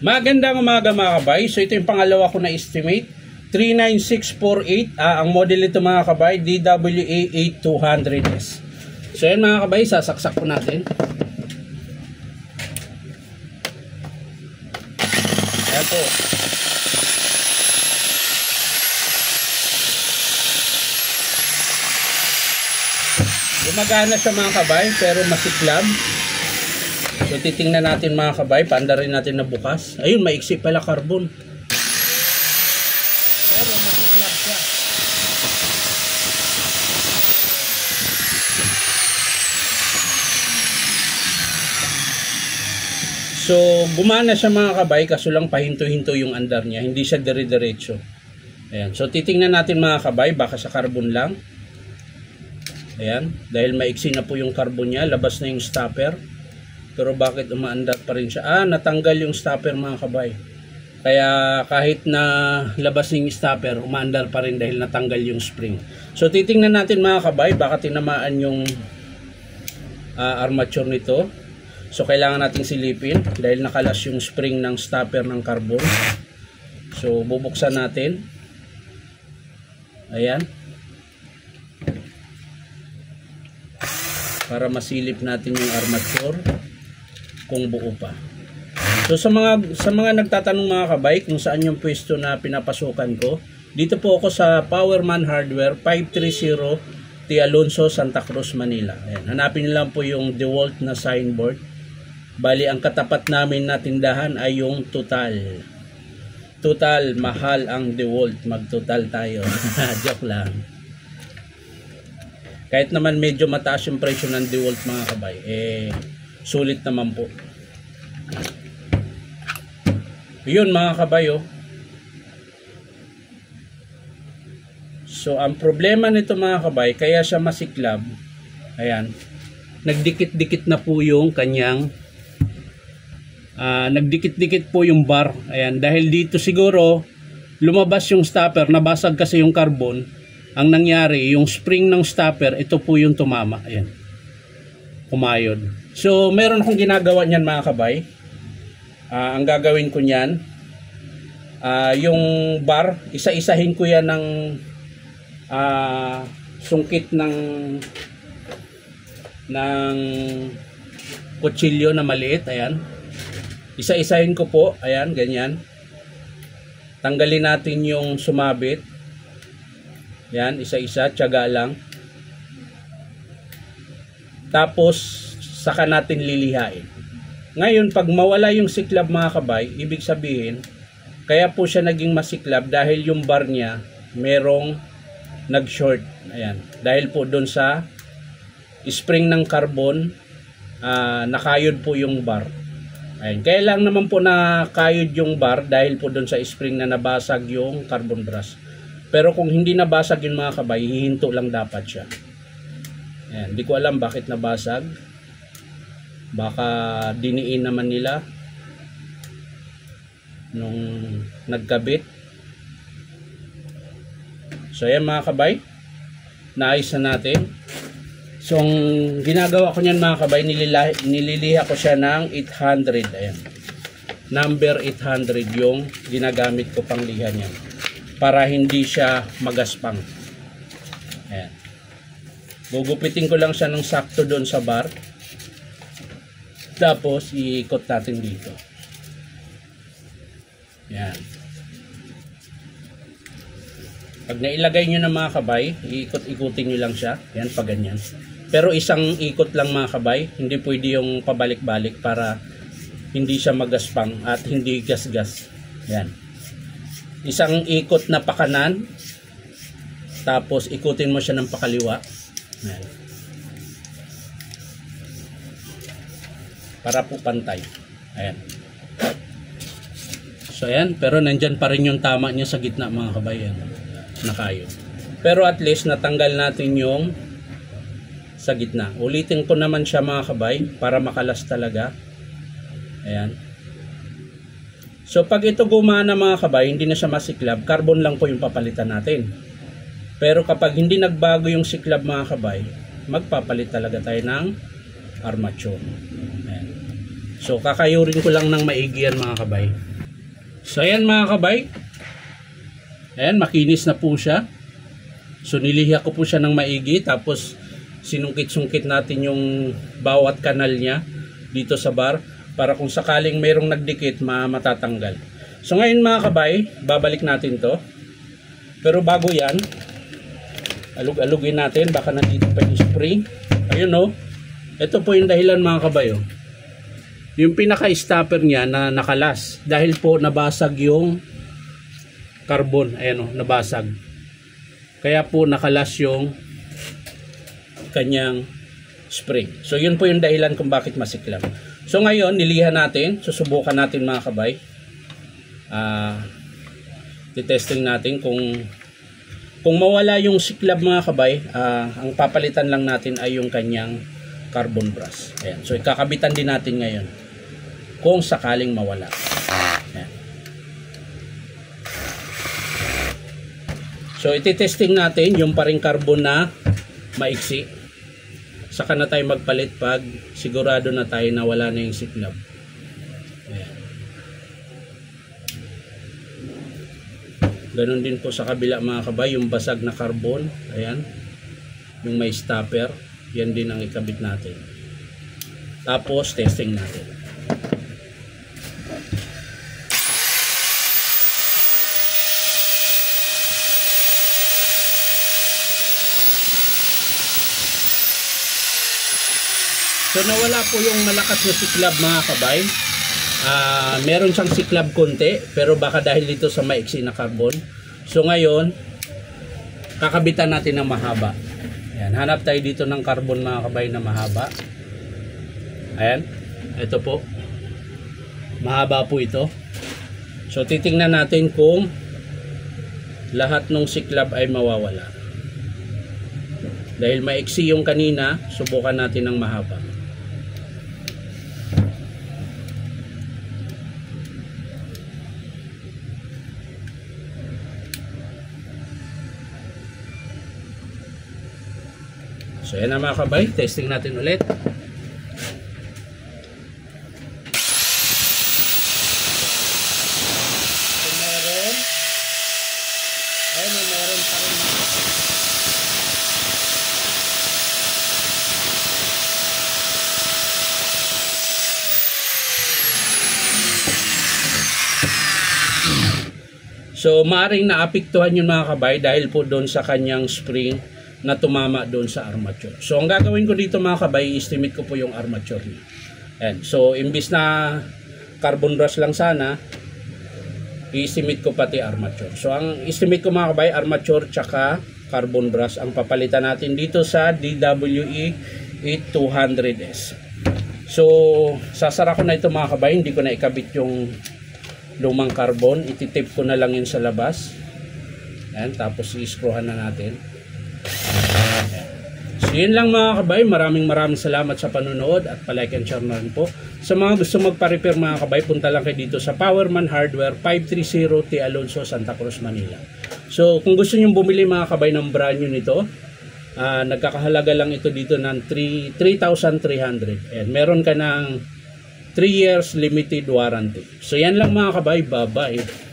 Magandang umaga mga kabay. So ito yung pangalawa ko na estimate, 39648. Ang model nito mga kabay, DWA8200S. So yan mga kabay, sasaksak po natin. Ayan po. Gumagana siya mga kabay, pero masiklab. So titingnan natin mga kabay, paanda rin natin na bukas. Ayun, maiksi pala carbon. Pero masiklab siya. So gumana siya mga kabay, kaso lang pahinto-hinto yung andar niya, hindi siya dire-diretso. Ayan, so titingnan natin mga kabay, baka sa carbon lang. Ayan, dahil maiksi na po yung carbon niya, labas na yung stopper. Pero bakit umaandar pa rin siya? Natanggal yung stopper mga kabay. Kaya kahit na labas yung stopper, umaandar pa rin dahil natanggal yung spring. So titingnan natin mga kabay, baka tinamaan yung armature nito. So kailangan nating silipin dahil nakalas yung spring ng stopper ng carbon. So bubuksan natin. Ayan. Para masilip natin yung armature kung buo pa. So sa mga nagtatanong mga kabay kung saan yung pwesto na pinapasukan ko, dito po ako sa Powerman Hardware 530 T. Alonso, Santa Cruz, Manila. Ayan, hanapin niyo lang po yung DeWalt na signboard. Bali ang katapat namin na tindahan ay yung Total. Total, mahal ang DeWalt, mag-total tayo. Joke lang. Kahit naman medyo mataas yung presyo ng DeWalt mga kabay, sulit naman po. Yun mga kabay, oh. So ang problema nito mga kabay, kaya siya masiklab, ayan, nagdikit-dikit na po yung kanyang nagdikit-dikit po yung bar. Ayan, dahil dito siguro lumabas yung stopper, nabasag kasi yung carbon. Ang nangyari, yung spring ng stopper, ito po yung tumama. Ayan, kumayod. So meron akong ginagawa niyan mga kabay. Ang gagawin ko niyan, yung bar, isa-isahin ko yan ng sungkit ng kutsilyo na maliit. Ayan, isa-isahin ko po. Ayan, ganyan. Tanggalin natin yung sumabit. Ayan, isa-isa, tiyaga lang. Tapos saka natin lilihain. Ngayon, pag mawala yung siklab mga kabay, ibig sabihin, kaya po siya naging masiklab dahil yung bar niya merong nag-short. Ayan, dahil po doon sa spring ng carbon, nakayod po yung bar. Ayan, kaya lang naman po nakayod yung bar dahil po doon sa spring na nabasag yung carbon brush. Pero kung hindi nabasag yung mga kabay, hihinto lang dapat siya. Ayan, di ko alam bakit nabasag. Baka diniin naman nila nung nagkabit. So ayan mga kabay, naayos na natin. So ang ginagawa ko niyan mga kabay, nililiha ko siya ng 800. Ayan, number 800 yung ginagamit ko pang liha niyan, para hindi siya magaspang. Ayan, gugupitin ko lang siya ng sakto doon sa bar. Tapos iikot natin dito. Yan. Pag nailagay nyo na mga kabay, iikot-ikutin nyo lang siya. Yan, pag ganyan. Pero isang ikot lang mga kabay, hindi pwede yung pabalik-balik para hindi siya magaspang at hindi gas-gas. Yan. Isang ikot na pakanan, tapos ikutin mo siya ng pakaliwa. Yan. Para po pantay. Ayan. So ayan, pero nandyan pa rin yung tama niya sa gitna mga kabay. Ayan, nakayod. Pero at least natanggal natin yung sa gitna. Ulitin ko naman siya mga kabay para makalas talaga. Ayan. So pag ito gumana mga kabay, hindi na siya masiklab, carbon lang po yung papalitan natin. Pero kapag hindi nagbago yung siklab mga kabay, magpapalit talaga tayo ng armature. Ayan. So kakayurin ko lang ng maigi yan mga kabay. So ayan mga kabay, ayan, makinis na po siya. So niliha ko po siya ng maigi, tapos sinungkit-sungkit natin yung bawat kanal niya dito sa bar para kung sakaling mayroong nagdikit matatanggal. So ngayon mga kabay, babalik natin to. Pero bago yan, alug-alugin natin, baka nandito pa yung spring. Ayun o, ito po yung dahilan mga kabay o. Yung pinaka-stopper niya na nakalas dahil po nabasag yung carbon. Ayan o, nabasag. Kaya po nakalas yung kanyang spring. So yun po yung dahilan kung bakit masiklab. So ngayon, nilihan natin. Susubukan natin mga kabay. Titesting natin kung mawala yung siklab mga kabay, ang papalitan lang natin ay yung kanyang carbon brush. Ayan. So ikakabitan din natin ngayon kung sakaling mawala. Ayan. So ititesting natin yung paring carbon na maiksi. Saka na tayo magpalit pag sigurado na tayo na wala na yung siklab. Ayan. Ganon din po sa kabila mga kabay, yung basag na carbon. Ayan. Yung may stopper. Yan din ang ikabit natin. Tapos testing natin. So nawala po yung malakas na siklab mga kabay. Meron siyang siklab konti, pero baka dahil dito sa maiksi na carbon. So ngayon, kakabitan natin ng mahaba. Ayan, hanap tayo dito ng carbon mga kabay na mahaba. Ayan, ito po. Mahaba po ito. So titingnan natin kung lahat ng siklab ay mawawala. Dahil maiksi yung kanina, subukan natin ng mahaba. So yan na mga kabay, testing natin ulit. So meron. Ayun, meron pa rin. So maaaring naapektuhan yung mga kabay dahil po doon sa kanyang spring na tumama doon sa armature. So ang gagawin ko dito mga kabay, estimate ko po yung armature niya. And so imbis na carbon brush lang sana, i-estimate ko pati armature. So ang estimate ko mga kabay, armature tsaka carbon brush ang papalitan natin dito sa DWE 8200S. So sasara ko na ito mga kabay, hindi ko na ikabit yung lumang carbon, ititip ko na lang yun sa labas. Ayan, tapos i-screwhan na natin. So yun lang mga kabay, maraming salamat sa panonood at palike and share na rin po. Sa mga gusto magpa-repair mga kabay, punta lang kayo dito sa Powerman Hardware, 530 T. Alonso, Santa Cruz, Manila. So kung gusto nyo bumili mga kabay ng brand new nito, nagkakahalaga lang ito dito ng 3,300. And meron ka ng 3 years limited warranty. So yan lang mga kabay, bye-bye.